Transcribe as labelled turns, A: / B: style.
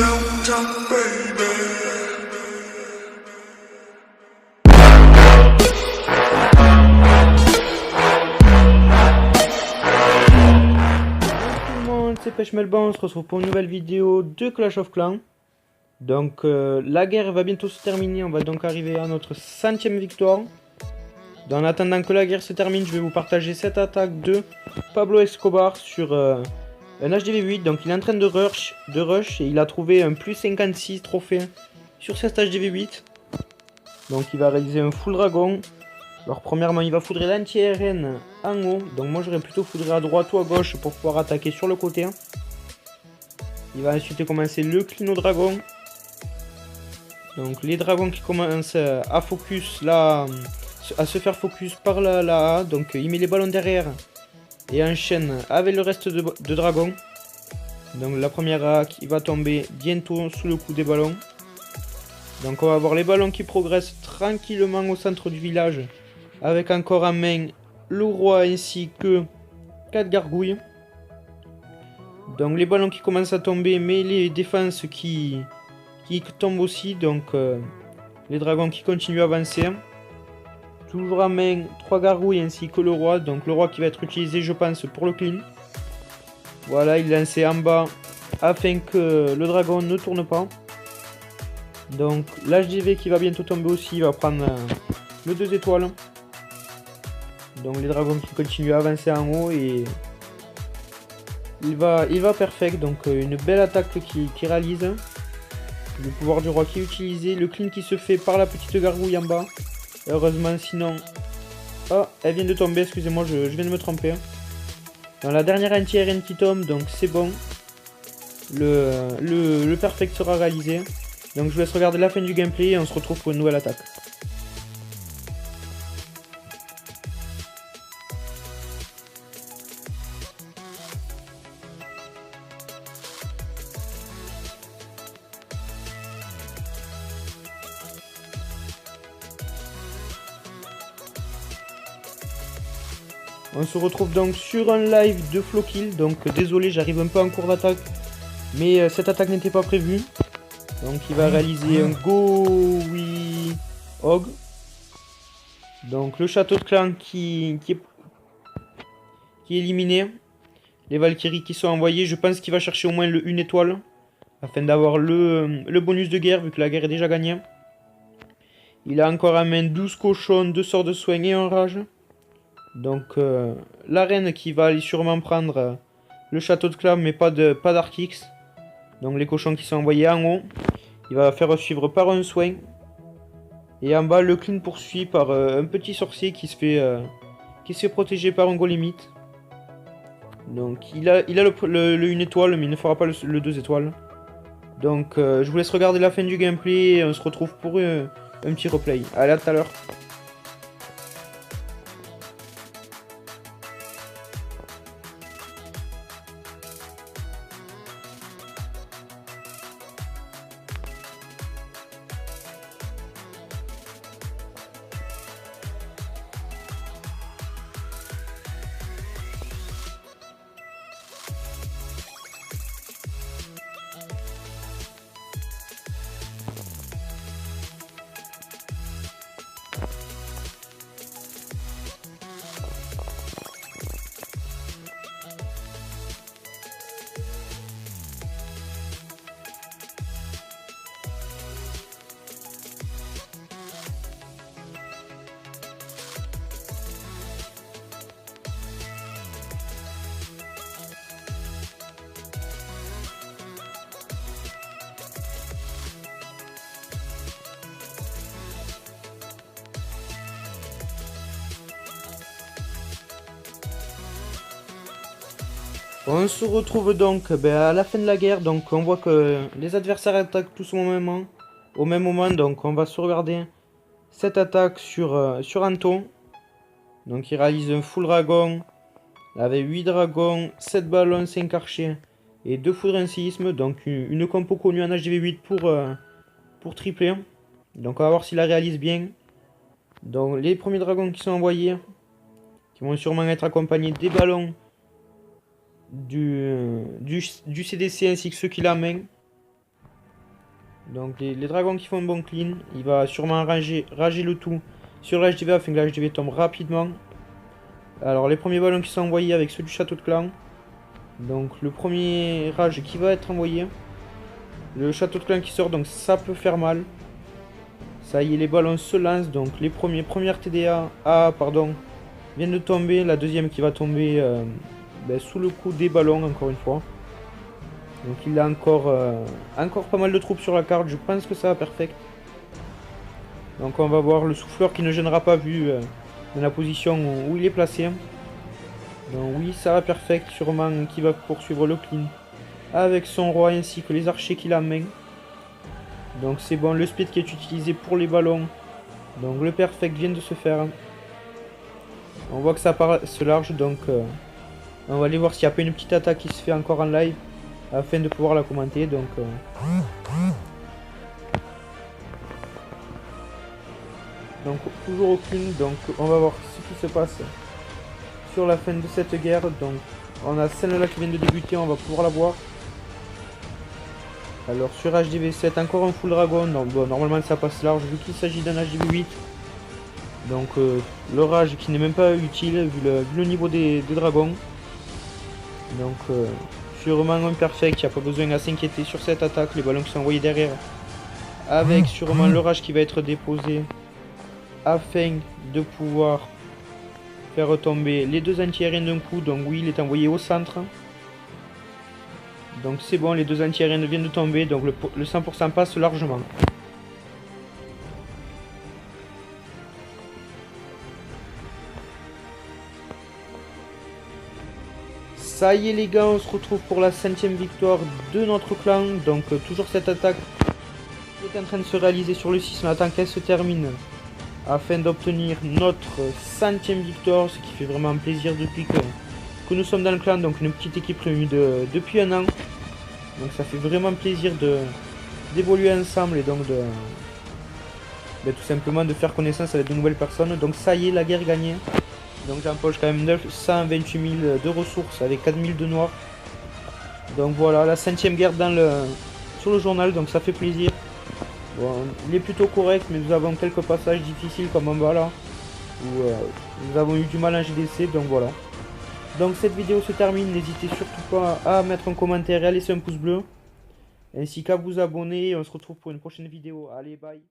A: downtown, baby.
B: C'est Pêche-Melban, on se retrouve pour une nouvelle vidéo de Clash of Clans. Donc la guerre va bientôt se terminer, on va donc arriver à notre 100e victoire. En attendant que la guerre se termine, je vais vous partager cette attaque de Pablo Escobar sur un HDV8. Donc il est en train de rush et il a trouvé un plus 56 trophée sur cet HDV8. Donc il va réaliser un full dragon. Alors premièrement il va foudrer l'anti-RN en haut, donc moi j'aurais plutôt foudré à droite ou à gauche pour pouvoir attaquer sur le côté. Il va ensuite commencer le clino dragon. Donc les dragons qui commencent à focus là, à se faire focus par la A, donc il met les ballons derrière et enchaîne avec le reste de dragons. Donc la première A qui va tomber bientôt sous le coup des ballons. Donc on va avoir les ballons qui progressent tranquillement au centre du village. Avec encore en main le roi ainsi que 4 gargouilles. Donc les ballons qui commencent à tomber, mais les défenses qui tombent aussi. Donc les dragons qui continuent à avancer. Toujours en main 3 gargouilles ainsi que le roi. Donc le roi qui va être utilisé je pense pour le clean. Voilà, il est lancé en bas afin que le dragon ne tourne pas. Donc l'HDV qui va bientôt tomber aussi va prendre le 2 étoiles. Donc les dragons qui continuent à avancer en haut et il va perfect. Donc une belle attaque qui réalise. Le pouvoir du roi qui est utilisé. Le clean qui se fait par la petite gargouille en bas. Heureusement sinon... Oh, elle vient de tomber, excusez-moi, je viens de me tromper. Dans la dernière anti-RN qui tombe, donc c'est bon. Le perfect sera réalisé. Donc je vous laisse regarder la fin du gameplay et on se retrouve pour une nouvelle attaque. On se retrouve donc sur un live de Flowkill, donc désolé j'arrive un peu en cours d'attaque, mais cette attaque n'était pas prévue. Donc il va réaliser un Go Oui Hog. Donc le château de clan qui est éliminé. Les Valkyries qui sont envoyées, je pense qu'il va chercher au moins le 1 étoile, afin d'avoir le bonus de guerre vu que la guerre est déjà gagnée. Il a encore en main 12 cochons, 2 sorts de soins et un rage. Donc la reine qui va aller sûrement prendre le château de clan mais pas d'Arkix. Donc les cochons qui sont envoyés en haut. Il va faire suivre par un soin. Et en bas le clean poursuit par un petit sorcier qui se fait protéger par un golemite. Donc il a le 1 étoile mais il ne fera pas le 2 étoiles. Donc je vous laisse regarder la fin du gameplay et on se retrouve pour un petit replay. Allez, à tout à l'heure. On se retrouve donc à la fin de la guerre, donc on voit que les adversaires attaquent tous au même moment, donc on va sauvegarder cette attaque sur Anto. Donc il réalise un full dragon, avec 8 dragons, 7 ballons, 5 archers et 2 foudres en séisme, donc une compo connue en HDV8 pour tripler. Donc on va voir s'il la réalise bien. Donc les premiers dragons qui sont envoyés, qui vont sûrement être accompagnés des ballons du CDC ainsi que ceux qui l'amènent. Donc les dragons qui font un bon clean, il va sûrement rager le tout sur le HDV afin que le HDV tombe rapidement. Alors les premiers ballons qui sont envoyés avec ceux du château de clan. Donc le premier rage qui va être envoyé. Le château de clan qui sort, donc ça peut faire mal. Ça y est, les ballons se lancent, donc les premières TDA viennent de tomber. La deuxième qui va tomber sous le coup des ballons encore une fois. Donc il a encore pas mal de troupes sur la carte, je pense que ça va perfect. Donc on va voir le souffleur qui ne gênera pas vu dans la position où il est placé. Donc oui, ça va perfect, sûrement qui va poursuivre le clean avec son roi ainsi que les archers qu'il a en main. Donc c'est bon, le speed qui est utilisé pour les ballons. Donc le perfect vient de se faire. On voit que ça passe large, donc on va aller voir s'il n'y a pas une petite attaque qui se fait encore en live afin de pouvoir la commenter. Donc toujours aucune, donc on va voir ce qui se passe sur la fin de cette guerre. Donc on a celle-là qui vient de débuter, on va pouvoir la voir. Alors sur HDV7 encore un full dragon, donc bon, normalement ça passe large vu qu'il s'agit d'un HDV8. Donc le rage qui n'est même pas utile vu le niveau des dragons. Donc sûrement un perfect, il n'y a pas besoin à s'inquiéter sur cette attaque, les ballons qui sont envoyés derrière. Avec sûrement le rage qui va être déposé afin de pouvoir faire retomber les deux anti-aériens d'un coup. Donc oui, il est envoyé au centre. Donc c'est bon, les deux anti-aériens viennent de tomber, donc le 100% passe largement. Ça y est les gars, on se retrouve pour la 5e victoire de notre clan. Donc toujours cette attaque qui est en train de se réaliser sur le 6, on attend qu'elle se termine afin d'obtenir notre 100e victoire, ce qui fait vraiment plaisir depuis que nous sommes dans le clan. Donc une petite équipe réunie depuis un an. Donc ça fait vraiment plaisir d'évoluer ensemble et donc tout simplement de faire connaissance avec de nouvelles personnes. Donc ça y est, la guerre est gagnée. Donc j'empoche quand même 928 000 de ressources avec 4 000 de noir. Donc voilà, la 5e guerre sur le journal, donc ça fait plaisir. Bon, il est plutôt correct, mais nous avons quelques passages difficiles comme en bas là, où nous avons eu du mal en GDC, donc voilà. Donc cette vidéo se termine, n'hésitez surtout pas à mettre un commentaire et à laisser un pouce bleu, ainsi qu'à vous abonner, et on se retrouve pour une prochaine vidéo. Allez, bye.